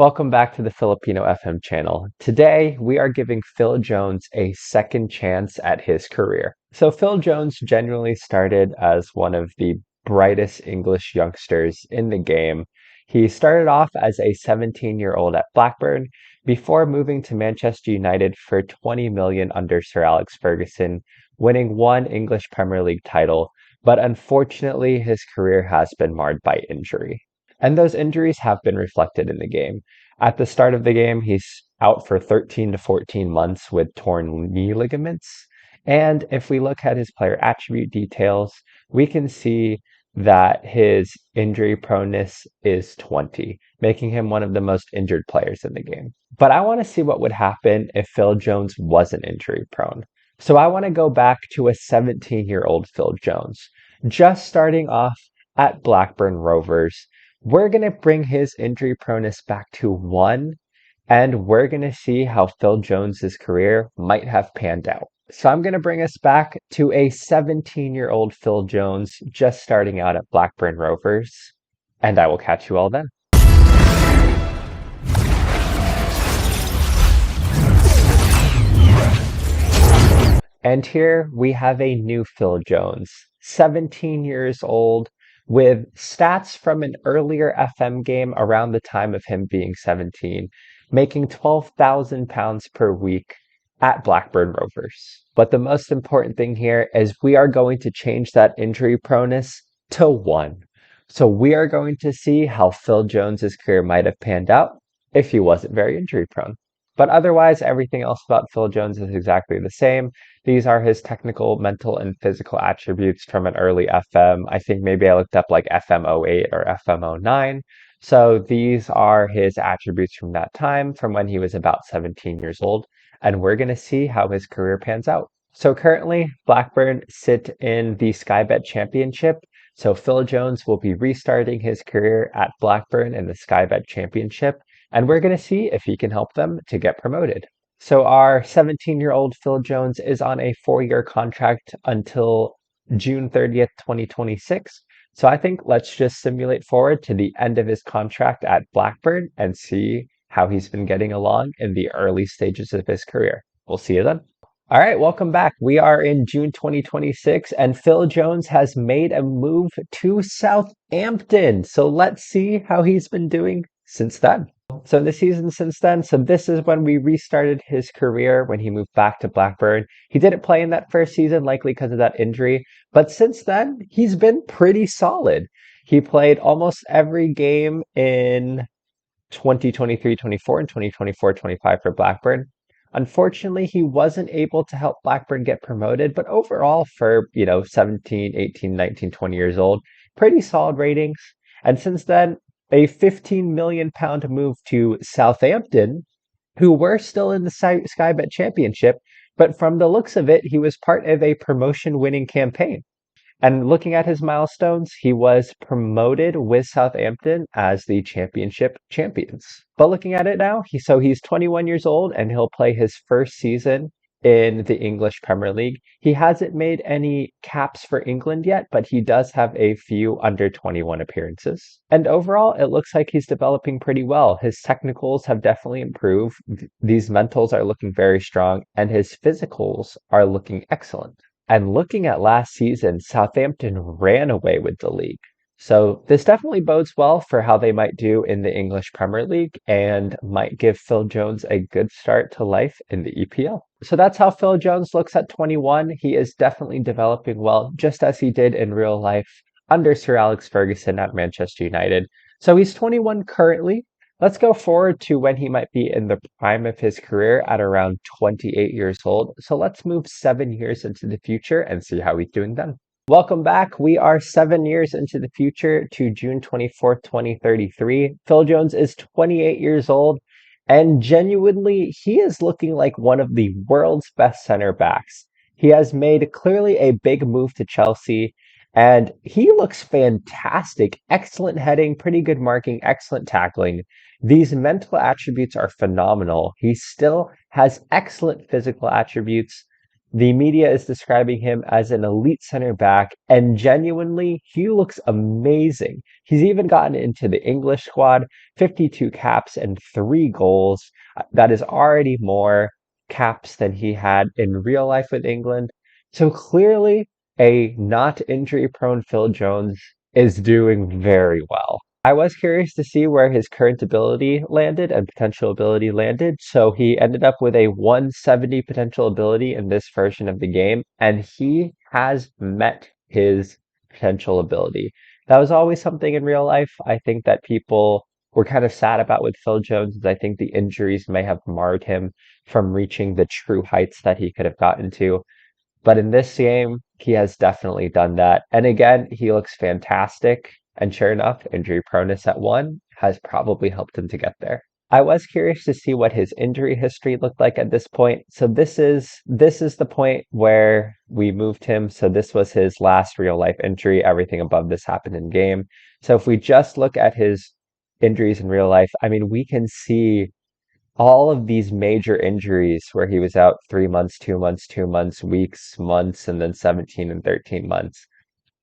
Welcome back to the Filipino FM channel. Today, we are giving Phil Jones a second chance at his career. So Phil Jones genuinely started as one of the brightest English youngsters in the game. He started off as a 17-year-old at Blackburn before moving to Manchester United for 20 million under Sir Alex Ferguson, winning one English Premier League title, but unfortunately his career has been marred by injury. And those injuries have been reflected in the game. At the start of the game, he's out for 13 to 14 months with torn knee ligaments. And if we look at his player attribute details, we can see that his injury proneness is 20, making him one of the most injured players in the game. But I want to see what would happen if Phil Jones wasn't injury prone. So I want to go back to a 17-year-old Phil Jones, just starting off at Blackburn Rovers. We're going to bring his injury proneness back to 1, and we're going to see how Phil Jones's career might have panned out. So I'm going to bring us back to a 17-year-old Phil Jones just starting out at Blackburn Rovers, and I will catch you all then. And here we have a new Phil Jones, 17 years old, with stats from an earlier FM game around the time of him being 17, making £12,000 per week at Blackburn Rovers. But the most important thing here is we are going to change that injury proneness to 1. So we are going to see how Phil Jones's career might have panned out if he wasn't very injury prone. But otherwise, everything else about Phil Jones is exactly the same. These are his technical, mental, and physical attributes from an early FM. I think maybe I looked up like FM 08 or FM 09. So these are his attributes from that time, from when he was about 17 years old. And we're going to see how his career pans out. So currently, Blackburn sit in the Sky Bet Championship. So Phil Jones will be restarting his career at Blackburn in the Sky Bet Championship. And we're going to see if he can help them to get promoted. So our 17-year-old Phil Jones is on a 4-year contract until June 30th, 2026. So I think let's just simulate forward to the end of his contract at Blackburn and see how he's been getting along in the early stages of his career. We'll see you then. All right, welcome back. We are in June 2026, and Phil Jones has made a move to Southampton. So let's see how he's been doing since then. So in the season since then, so this is when we restarted his career when he moved back to Blackburn. He didn't play in that first season, likely because of that injury. But since then, he's been pretty solid. He played almost every game in 2023-24 and 2024-25 for Blackburn. Unfortunately, he wasn't able to help Blackburn get promoted, but overall for, 17, 18, 19, 20 years old, pretty solid ratings. And since then, a £15 million move to Southampton, who were still in the Sky Bet Championship, but from the looks of it, he was part of a promotion-winning campaign. And looking at his milestones, he was promoted with Southampton as the championship champions. But looking at it now, he's 21 years old and he'll play his first season in the English Premier League. He hasn't made any caps for England yet, but he does have a few under 21 appearances. And overall, it looks like he's developing pretty well. His technicals have definitely improved. These mentals are looking very strong, and his physicals are looking excellent. And looking at last season, Southampton ran away with the league. So this definitely bodes well for how they might do in the English Premier League and might give Phil Jones a good start to life in the EPL. So that's how Phil Jones looks at 21. He is definitely developing well, just as he did in real life under Sir Alex Ferguson at Manchester United. So he's 21 currently. Let's go forward to when he might be in the prime of his career at around 28 years old. So let's move 7 years into the future and see how he's doing then. Welcome back. We are 7 years into the future to June 24th, 2033. Phil Jones is 28 years old, and genuinely, he is looking like one of the world's best center backs. He has made clearly a big move to Chelsea, and he looks fantastic. Excellent heading, pretty good marking, excellent tackling. These mental attributes are phenomenal. He still has excellent physical attributes. The media is describing him as an elite center back, and genuinely, he looks amazing. He's even gotten into the English squad, 52 caps and 3 goals. That is already more caps than he had in real life with England. So clearly, a not injury prone Phil Jones is doing very well. I was curious to see where his current ability landed and potential ability landed. So he ended up with a 170 potential ability in this version of the game, and he has met his potential ability. That was always something in real life. I think that people were kind of sad about with Phil Jones, is I think the injuries may have marred him from reaching the true heights that he could have gotten to. But in this game, he has definitely done that. And again, he looks fantastic. And sure enough, injury proneness at 1 has probably helped him to get there. I was curious to see what his injury history looked like at this point. So this is the point where we moved him. So this was his last real life injury. Everything above this happened in game. So if we just look at his injuries in real life, I mean, we can see all of these major injuries where he was out 3 months, 2 months, 2 months, weeks, months, and then 17 and 13 months.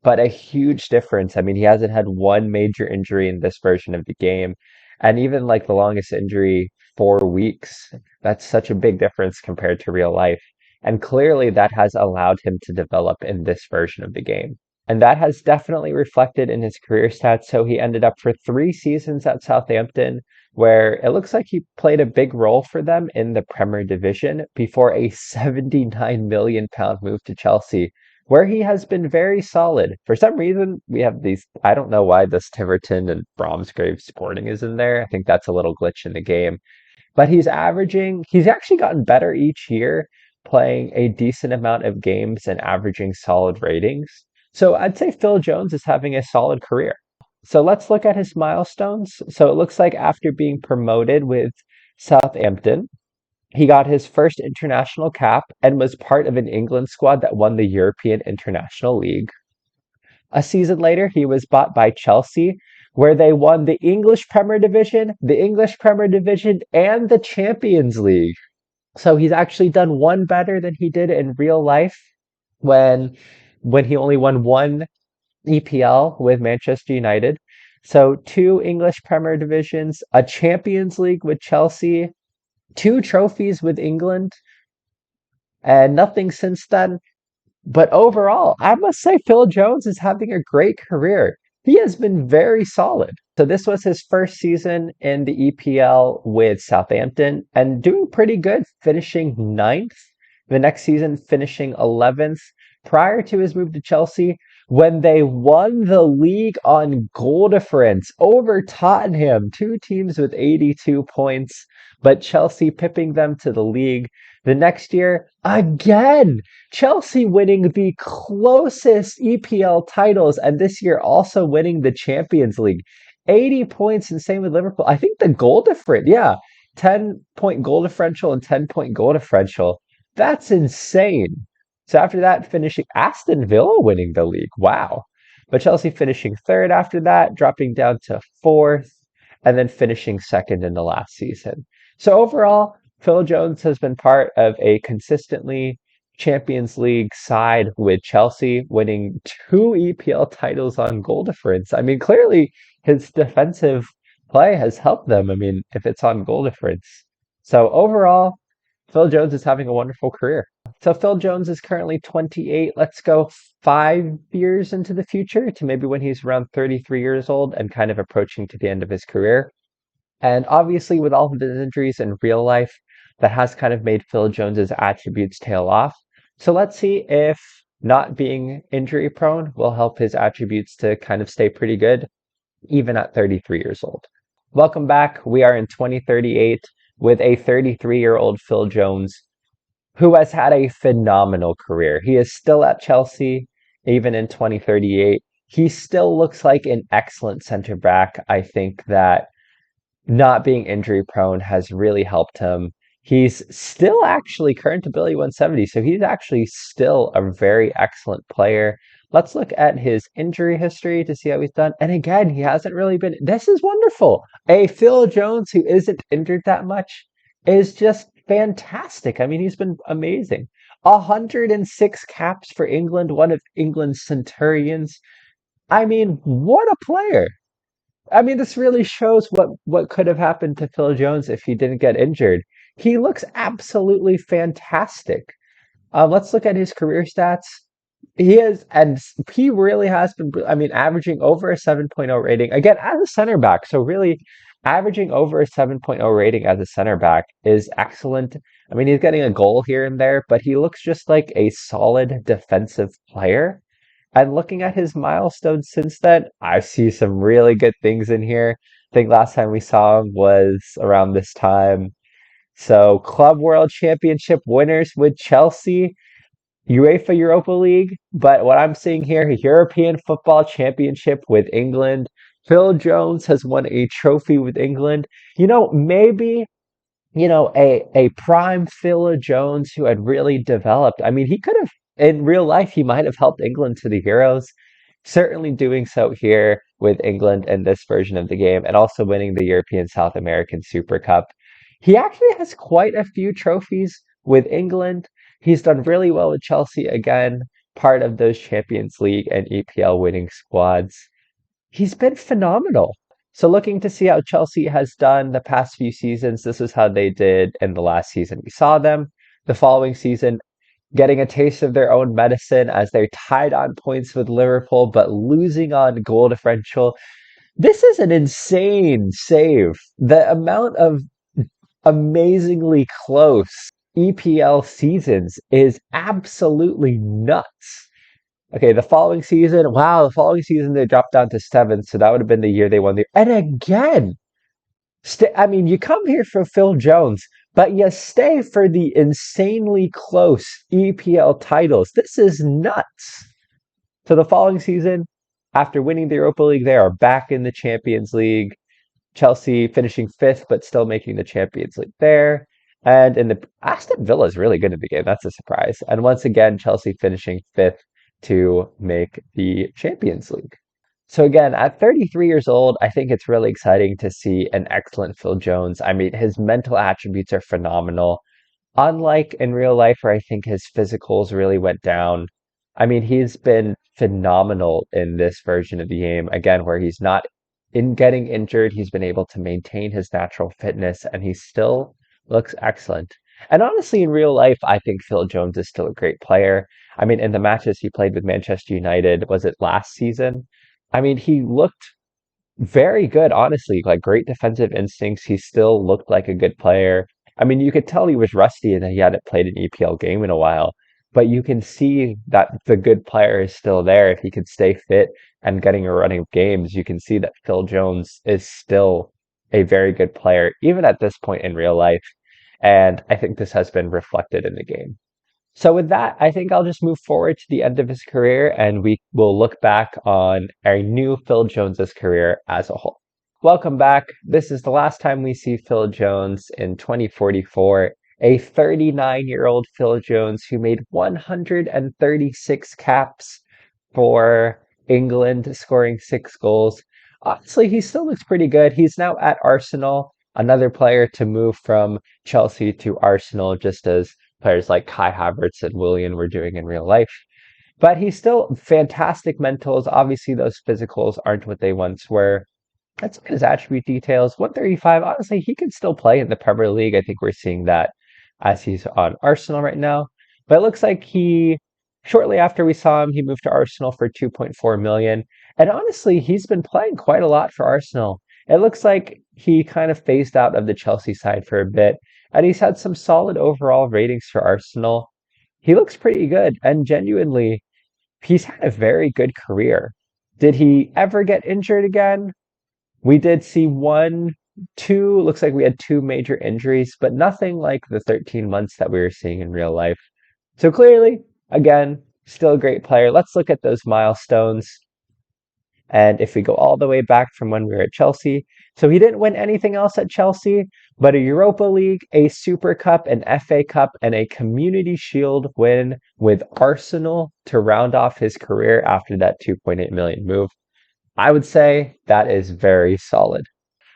But a huge difference. I mean, he hasn't had one major injury in this version of the game. And even like the longest injury, 4 weeks, that's such a big difference compared to real life. And clearly that has allowed him to develop in this version of the game. And that has definitely reflected in his career stats. So he ended up for 3 seasons at Southampton, where it looks like he played a big role for them in the Premier Division before a £79 million move to Chelsea, where he has been very solid. For some reason, we have these. I don't know why this Tiverton and Bromsgrave Sporting is in there. I think that's a little glitch in the game. But he's actually gotten better each year, playing a decent amount of games and averaging solid ratings. So I'd say Phil Jones is having a solid career. So let's look at his milestones. So it looks like after being promoted with Southampton, he got his first international cap and was part of an England squad that won the European International League. A season later, he was bought by Chelsea, where they won the English Premier Division, and the Champions League. So he's actually done one better than he did in real life when when he only won one EPL with Manchester United. So two English Premier Divisions, a Champions League with Chelsea, two trophies with England, and nothing since then. But overall, I must say Phil Jones is having a great career. He has been very solid. So this was his first season in the EPL with Southampton and doing pretty good, finishing ninth. The next season, finishing 11th prior to his move to Chelsea when they won the league on goal difference over Tottenham, two teams with 82 points, but Chelsea pipping them to the league. The next year, again, Chelsea winning the closest EPL titles, and this year also winning the Champions League. 80 points, and same with Liverpool. I think the goal difference, yeah, 10-point goal differential and 10-point goal differential. That's insane. So after that, finishing Aston Villa winning the league. Wow. But Chelsea finishing third after that, dropping down to fourth, and then finishing second in the last season. So overall, Phil Jones has been part of a consistently Champions League side with Chelsea, winning two EPL titles on goal difference. I mean, clearly his defensive play has helped them. I mean, if it's on goal difference. So overall, Phil Jones is having a wonderful career. So Phil Jones is currently 28. Let's go 5 years into the future to maybe when he's around 33 years old and kind of approaching to the end of his career. And obviously, with all of his injuries in real life, that has kind of made Phil Jones's attributes tail off. So let's see if not being injury prone will help his attributes to kind of stay pretty good, even at 33 years old. Welcome back. We are in 2038 with a 33-year-old Phil Jones who has had a phenomenal career. He is still at Chelsea, even in 2038. He still looks like an excellent center back. I think that not being injury prone has really helped him. He's still actually current ability 170, so he's actually still a very excellent player. Let's look at his injury history to see how he's done. And again, he hasn't really been. This is wonderful. A Phil Jones who isn't injured that much is just fantastic. I mean, he's been amazing. 106 caps for England, one of England's centurions. I mean, what a player. I mean, this really shows what could have happened to Phil Jones if he didn't get injured. He looks absolutely fantastic. Let's look at his career stats. He really has been, I mean, averaging over a 7.0 rating again as a center back. So really averaging over a 7.0 rating as a center back is excellent. I mean, he's getting a goal here and there, but he looks just like a solid defensive player. And looking at his milestones since then, I see some really good things in here. I think last time we saw him was around this time. So, Club World Championship winners with Chelsea, UEFA Europa League, but what I'm seeing here, European Football Championship with England. Phil Jones has won a trophy with England. Maybe a prime Phil Jones who had really developed. I mean, he could have, in real life, he might have helped England to the Euros. Certainly doing so here with England in this version of the game and also winning the European South American Super Cup. He actually has quite a few trophies with England. He's done really well with Chelsea again, part of those Champions League and EPL winning squads. He's been phenomenal. So looking to see how Chelsea has done the past few seasons, this is how they did in the last season we saw them. The following season, getting a taste of their own medicine as they're tied on points with Liverpool, but losing on goal differential. This is an insane save. The amount of amazingly close EPL seasons is absolutely nuts. Okay, the following season they dropped down to seventh, so that would have been the year they won the. And again, I mean, you come here for Phil Jones, but you stay for the insanely close EPL titles. This is nuts. So the following season, after winning the Europa League, they are back in the Champions League. Chelsea finishing fifth, but still making the Champions League there. And in the Aston Villa is really good in the game. That's a surprise. And once again, Chelsea finishing fifth to make the Champions League. So again, at 33 years old, I think it's really exciting to see an excellent Phil Jones. I mean, his mental attributes are phenomenal. Unlike in real life, where I think his physicals really went down. I mean, he's been phenomenal in this version of the game. Again, where he's not in getting injured, he's been able to maintain his natural fitness and he still looks excellent. And honestly, in real life, I think Phil Jones is still a great player. I mean, in the matches he played with Manchester United, was it last season? I mean, he looked very good, honestly, like great defensive instincts. He still looked like a good player. I mean, you could tell he was rusty and that he hadn't played an EPL game in a while, but you can see that the good player is still there. If he could stay fit and getting a running of games, you can see that Phil Jones is still a very good player, even at this point in real life. And I think this has been reflected in the game. So with that, I think I'll just move forward to the end of his career and we will look back on our new Phil Jones's career as a whole. Welcome back. This is the last time we see Phil Jones in 2044, a 39-year-old Phil Jones who made 136 caps for England, scoring 6 goals. Honestly, he still looks pretty good. He's now at Arsenal, another player to move from Chelsea to Arsenal, just as players like Kai Havertz and Willian were doing in real life. But he's still fantastic mentals. Obviously, those physicals aren't what they once were. Let's look at his attribute details. 135, honestly, he can still play in the Premier League. I think we're seeing that as he's on Arsenal right now. But it looks like shortly after we saw him, he moved to Arsenal for 2.4 million. And honestly, he's been playing quite a lot for Arsenal. It looks like he kind of phased out of the Chelsea side for a bit, and he's had some solid overall ratings for Arsenal. He looks pretty good, and genuinely, he's had a very good career. Did he ever get injured again? We did see looks like we had two major injuries, but nothing like the 13 months that we were seeing in real life. So clearly, again, still a great player. Let's look at those milestones. And if we go all the way back from when we were at Chelsea, so he didn't win anything else at Chelsea, but a Europa League, a Super Cup, an FA Cup, and a Community Shield win with Arsenal to round off his career after that 2.8 million move. I would say that is very solid.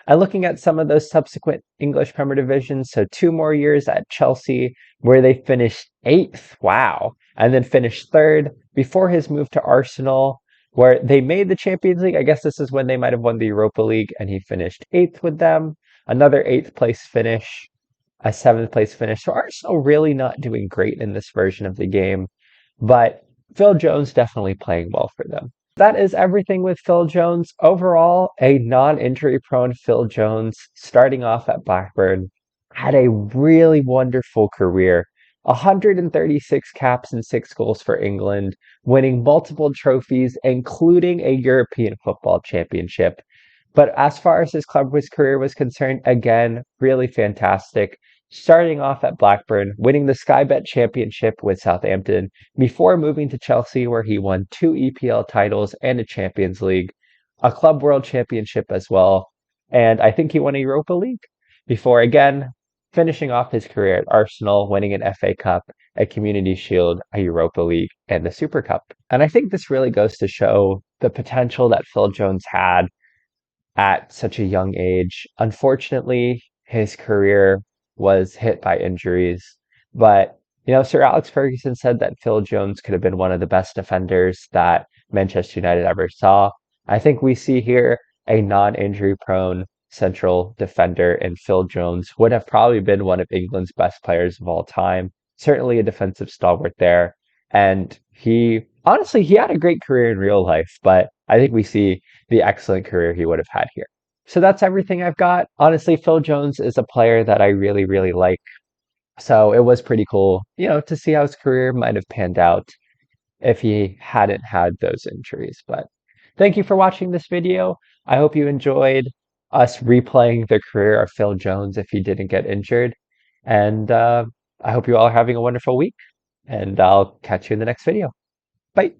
And looking at some of those subsequent English Premier Divisions, so 2 more years at Chelsea, where they finished eighth, wow, and then finished third before his move to Arsenal, where they made the Champions League. I guess this is when they might have won the Europa League, and he finished eighth with them. Another eighth place finish, a seventh place finish. So Arsenal really not doing great in this version of the game, but Phil Jones definitely playing well for them. That is everything with Phil Jones. Overall, a non-injury prone Phil Jones starting off at Blackburn had a really wonderful career. 136 caps and 6 goals for England, winning multiple trophies, including a European Football Championship. But as far as his career was concerned, again, really fantastic. Starting off at Blackburn, winning the Sky Bet Championship with Southampton before moving to Chelsea, where he won 2 EPL titles and a Champions League, a Club World Championship as well, and I think he won a Europa League before again finishing off his career at Arsenal, winning an FA Cup, a Community Shield, a Europa League, and the Super Cup. And I think this really goes to show the potential that Phil Jones had at such a young age. Unfortunately, his career was hit by injuries. But, Sir Alex Ferguson said that Phil Jones could have been one of the best defenders that Manchester United ever saw. I think we see here a non-injury prone central defender, and Phil Jones would have probably been one of England's best players of all time. Certainly a defensive stalwart there. And he had a great career in real life, but I think we see the excellent career he would have had here. So that's everything I've got. Honestly, Phil Jones is a player that I really, really like. So it was pretty cool, to see how his career might have panned out if he hadn't had those injuries. But thank you for watching this video. I hope you enjoyed us replaying the career of Phil Jones if he didn't get injured. And I hope you all are having a wonderful week. And I'll catch you in the next video. Bye.